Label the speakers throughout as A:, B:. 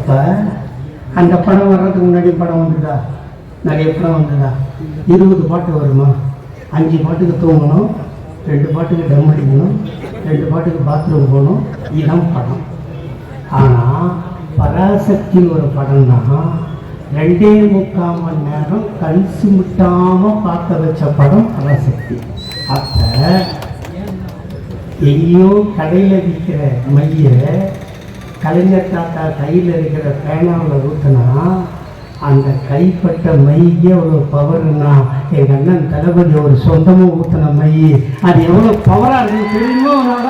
A: அப்போ அந்த படம் வர்றதுக்கு முன்னாடி படம் வந்துதா? நிறைய படம் வந்துதா? 20 பாட்டு வருமா? 5 பாட்டுக்கு தூங்கணும், 2 பாட்டுக்கு டம் அடிக்கணும், 2 பாட்டுக்கு பாத்ரூம் போகணும், இதுதான் படம். ஆனால் பராசக்தி ஒரு படம் தான் 2.25 மணி நேரம் கண் சிமிட்டாமல் பார்க்க வச்ச படம் பராசக்தி. அப்போ எங்கேயோ கடையில் விற்கிற மைய கலைஞர் தாத்தா கையில் இருக்கிற பேனாவில் ஊற்றினா அந்த கைப்பட்ட மைக்கு எவ்வளோ பவர்னா, எங்கள் அண்ணன் தளபதி ஒரு சொந்தமாக ஊற்றின மை அது எவ்வளோ பவராக இருக்குன்னு தெரியுமோ அவனோட.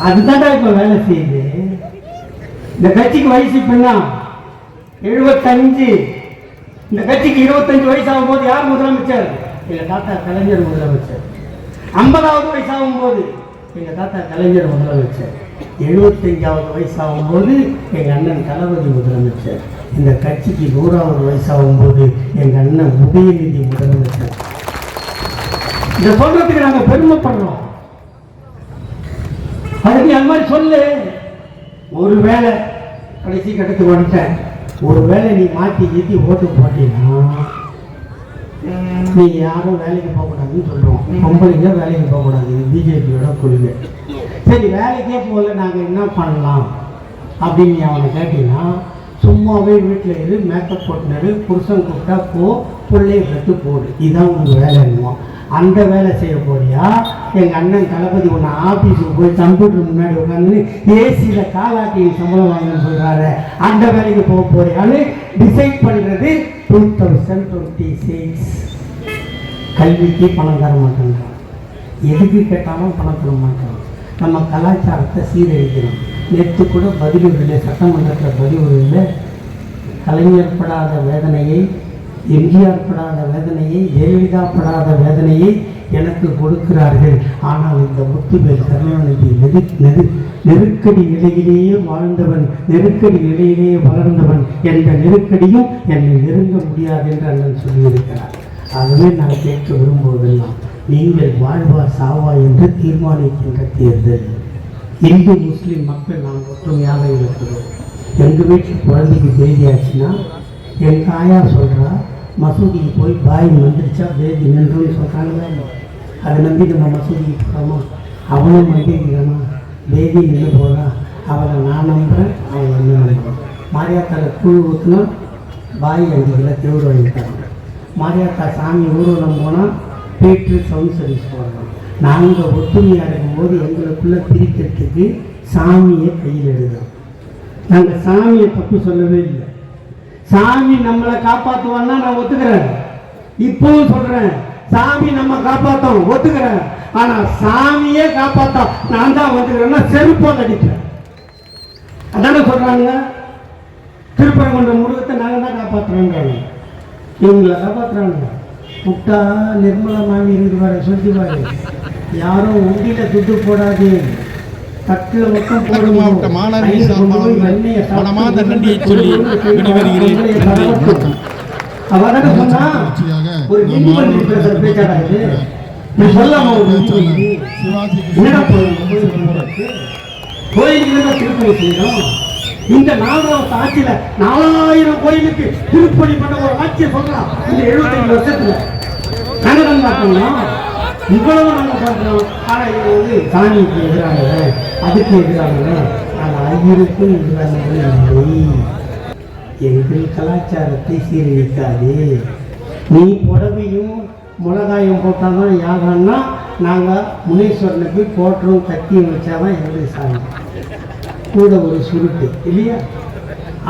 A: அதுதான்டா இப்போ வேலை செய்யுது. இந்த கட்சிக்கு வயசு இப்பன்னா 75. இந்த கட்சிக்கு 25 வயசு ஆகும்போது யார் முதலமைச்சர்? எங்கள் தாத்தா கலைஞர் முதலமைச்சர். 50வது வயசு ஆகும்போது எங்கள் தாத்தா கலைஞர் முதலமைச்சர். 75வது வயசாகும்போது எங்கள் அண்ணன் தளபதி முதலமைச்சர். இந்த கட்சிக்கு 100வது வயசாகும்போது எங்கள் அண்ணன் உதயநிதி முதலமைச்சர். இதை சொல்றதுக்கு நாங்கள் பெருமைப்படுறோம். அதுக்கு அந்த மாதிரி சொல்லு. ஒரு வேளை கடைசி கட்டத்துக்கு வந்துட்டேன், ஒரு வேளை நீ மாற்றி கீத்தி ஓட்டு போட்டீங்கன்னா நீங்கள் யாரும் வேலைக்கு போகக்கூடாதுன்னு சொல்லுவோம். பொம்பளைங்க வேலைக்கு போகக்கூடாது, இது பிஜேபியோட கொள்கை. சரி, வேலைக்கே போகல, நாங்கள் என்ன பண்ணலாம் அப்படின்னு நீ அவனை கேட்டீங்கன்னா, சும்மாவே வீட்டில் இரு, மேக்கப் போட்டுனரு, புருஷன் கூப்பிட்டா போ, பிள்ளைய கட்டு போடு, இதுதான் உங்கள் வேலை என்னுவோம். அந்த வேலை செய்ய போறியா? எங்கள் அண்ணன் தளபதி ஒன்று ஆஃபீஸுக்கு போய் கம்ப்யூட்டர் முன்னாடி உட்காந்து ஏசியில் காலாட்டி சம்பளம் வாங்கன்னு சொல்கிறாரு, அந்த வேலைக்கு போக போறியான்னு டிசைட் பண்ணுறது 2026. கல்விக்கு பணம் தர மாட்டேங்கிறான், எதுக்கு கேட்டாலும் பணம் தர மாட்டான். நம்ம கலாச்சாரத்தை சீரழிக்கிறோம். நேற்று கூட பதிவுகளில், சட்டமன்றத்தில் பதிவுகளில் கலைஞர் படாத வேதனையை, எம்ஜிஆர் படாத வேதனையை, ஜெயலலிதா படாத வேதனையை எனக்கு கொடுக்கிறார்கள். ஆனால் இந்த முத்துவேல் கருணாநிதி நெருக்கடி நிலையிலேயே வாழ்ந்தவன், நெருக்கடி நிலையிலேயே வளர்ந்தவன், என்ற நெருக்கடியும் என்னை நெருங்க முடியாது என்று அண்ணன் சொல்லியிருக்கிறார். ஆகவே நான் கேட்க விரும்புவதெல்லாம், நீங்கள் வாழ்வா சாவா என்று தீர்மானிக்கின்ற தேர்தல். இந்து முஸ்லீம் மக்கள் நாங்கள் ஒற்றுமையாக இருக்கிறோம். எங்கள் வீட்டில் குழந்தைக்கு பேதியாச்சுன்னா எங்கள் ஆயா சொல்கிறா, மசூதிக்கு போய் பாய் வந்துருச்சா பேதி நின்றுன்னு சொல்கிறாங்களே, அதை நம்பி நம்ம மசூதிக்கு போகிறோமா? அவனும் நம்பிக்கிறானா? பேதி நின்று போகிறா, அவளை நான் நம்புகிறேன், அவன் என்ன நம்புகிறேன். மாரியாத்தால கூழ் ஊற்றினா பாய் 5 கிலோ தேவை வாங்கிட்டாங்க. மாரியாத்தா சாமி ஊர்வலம் போனால் பேற்று சவுண்ட் சர்வீஸ் போடுறோம். நாங்கள் ஒத்துமையாக இருக்கும்போது எங்களுக்குள்ளே பிரிக்கிறதுக்கு சாமியை கையில் எழுதுறோம். நாங்கள் சாமியை தப்பு சொல்லவே இல்லை. சாமி நம்மளை காப்பாற்றுவான்னா நான் ஒத்துக்கிறேன். இப்பவும் சொல்கிறேன், சாமி நம்ம காப்பாற்றோம், ஒத்துக்கிறேன். ஆனால் சாமியே காப்பாற்ற நான் தான் வந்துக்கிறேன்னா செருப்போல் அடிப்பேன். அதானே சொல்கிறாங்க. திருப்பரங்குன்ற முருகத்தை நாங்கள் தான் காப்பாற்றுறோங்கிறாங்க, இவங்களை காப்பாற்றுறாங்க. முட்டா நிர்மலா மாமி இருக்குவாரு, சொல்லிவாரு, யாரும் உண்டியில துட்டு போடாது, தட்டில் மட்டும் போடுவோம். அவதான சொன்னா ஒரு நீதிமன்ற பேசுற பேச்சாடா இது? நீ சொல்லாம ஒரு என்னடா கோயிலுக்கு தான் திருப்பணி செய்யணும். இந்த 4வது ஆட்சியில 4000 கோயிலுக்கு திருப்பணி பண்ண ஒரு ஆட்சியை சொல்லலாம். இந்த 75 வருஷத்துல நாங்கள் பார்த்தோம்னா இவ்வளவு நாங்கள் பார்க்கிறோம். ஆனால் இது வந்து சாமிக்கு எதிரானது, அதுக்கு எதிரானது, ஆனால் ஐயருக்கும் எதிரானது இல்லை. எங்கள் கலாச்சாரத்தை சீரழிக்காது. நீ புடவையும் மிளகாயும் போட்டால் தான் யாகம்னா, நாங்கள் முனீஸ்வரனுக்கு கோட்டரும் கத்தியும் வச்சாதான் எங்களுக்கு சாமி. கூட ஒரு சுருட்டு இல்லையா?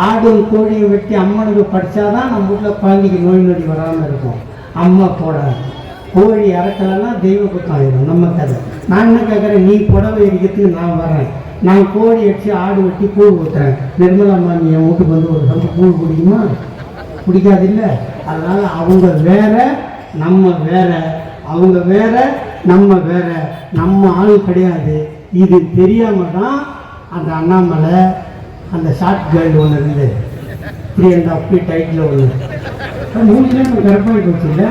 A: ஆடும் கோழியை வெட்டி அம்மனுக்கு படித்தாதான் நம்ம வீட்டில் குழந்தைக்கு நோய் நொடி வராமல் இருக்கும். அம்மா போடாது. கோழி இறக்கலைன்னா தெய்வ குத்தம் ஆயிடும். நம்ம கதை. நான் என்ன கேட்குறேன், நீ புடவை இருக்கிறதுக்கு நான் வரேன், நான் கோழி அடித்து ஆடு வெட்டி கூழ் ஊற்றுறேன். நிர்மலா மாமி என் வீட்டுக்கு வந்து ஒரு ரொம்ப கூழ் குடிக்குமா? குடிக்காது இல்லை. அதனால் அவங்க வேற, நம்ம வேற, அவங்க வேற, நம்ம வேற, நம்ம ஆள் கிடையாது. இது தெரியாமல் தான் அந்த அண்ணாமலை அந்த ஷார்ட் கேர்ள் ஒன்று இருந்து 3.5 feet டைட்டில் ஒன்று 3 நேரம் கரெக்டாகிட்டு வச்சு இல்லை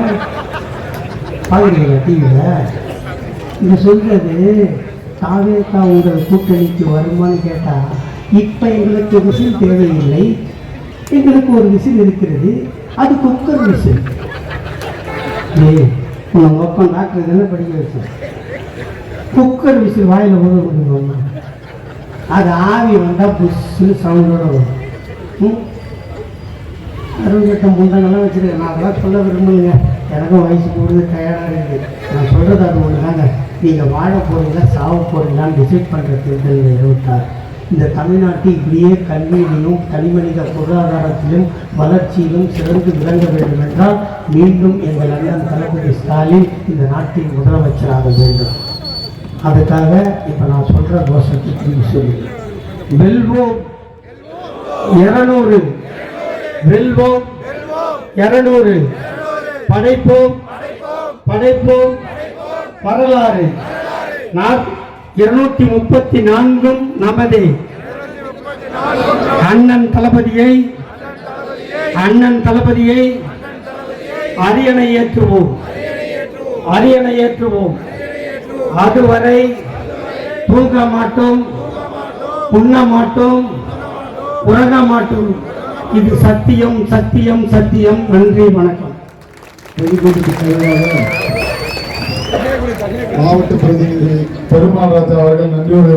A: பார்க்குறீங்களா டிவியில்? இது சொல்கிறது தாவேக்கா உங்கள் கூட்டணிக்கு வருமானு கேட்டால் இப்போ எங்களுக்கு விசில் தேவையில்லை, எங்களுக்கு ஒரு விசில் இருக்கிறது, அது குக்கர் விசில். உன்னை ஒப்பம் டாக்டர் தானே படிக்க வச்சேன். குக்கர் விசில் வாயில் ஊத முடியுமா? அது ஆவி வந்தால் புஷ்ஷுன்னு சவுண்டோட வரும். அறுபத்தெட்டு முண்டங்கள்லாம் வச்சுருக்கேன். நான் அதெல்லாம் சொல்ல விரும்பலைங்க, எனக்கும் வயசு கூடுது, டயர்டாக இருக்குது. நான் சொல்கிறது அது ஒன்று தாங்க, நீங்கள் வாழ போகிறீங்களா சாவ போகிறீங்களான்னு டிசைட் பண்ணுற தேர்தல் 26. இந்த தமிழ்நாட்டை இப்படியே கல்வியிலும் தனிமனித பொருளாதாரத்திலும் வளர்ச்சியிலும் சிறந்து விளங்க வேண்டும் என்றால் மீண்டும் எங்கள் அண்ணன் தளபதி ஸ்டாலின் இந்த நாட்டின் முதலமைச்சராக வேண்டும். அதுக்காக இப்போ நான் சொல்கிற கோஷத்தை திரும்பி சொல்லுங்கள். வெல்வோம் 200, வெல்வோம் 200, படைப்போம் படைப்போம் வரலாறு. 234 நமதே. அண்ணன் தளபதியை அரியணை ஏற்றுவோம், அரியணை ஏற்றுவோம். அதுவரை தூங்க மாட்டோம், உண்ண மாட்டோம், உறங்க மாட்டோம். இது சத்தியம் சத்தியம் சத்தியம். நன்றி, வணக்கம்.
B: மாவட்ட பிரதிநிதி பெருமாள் ராஜா அவர்கள் நன்றியோடு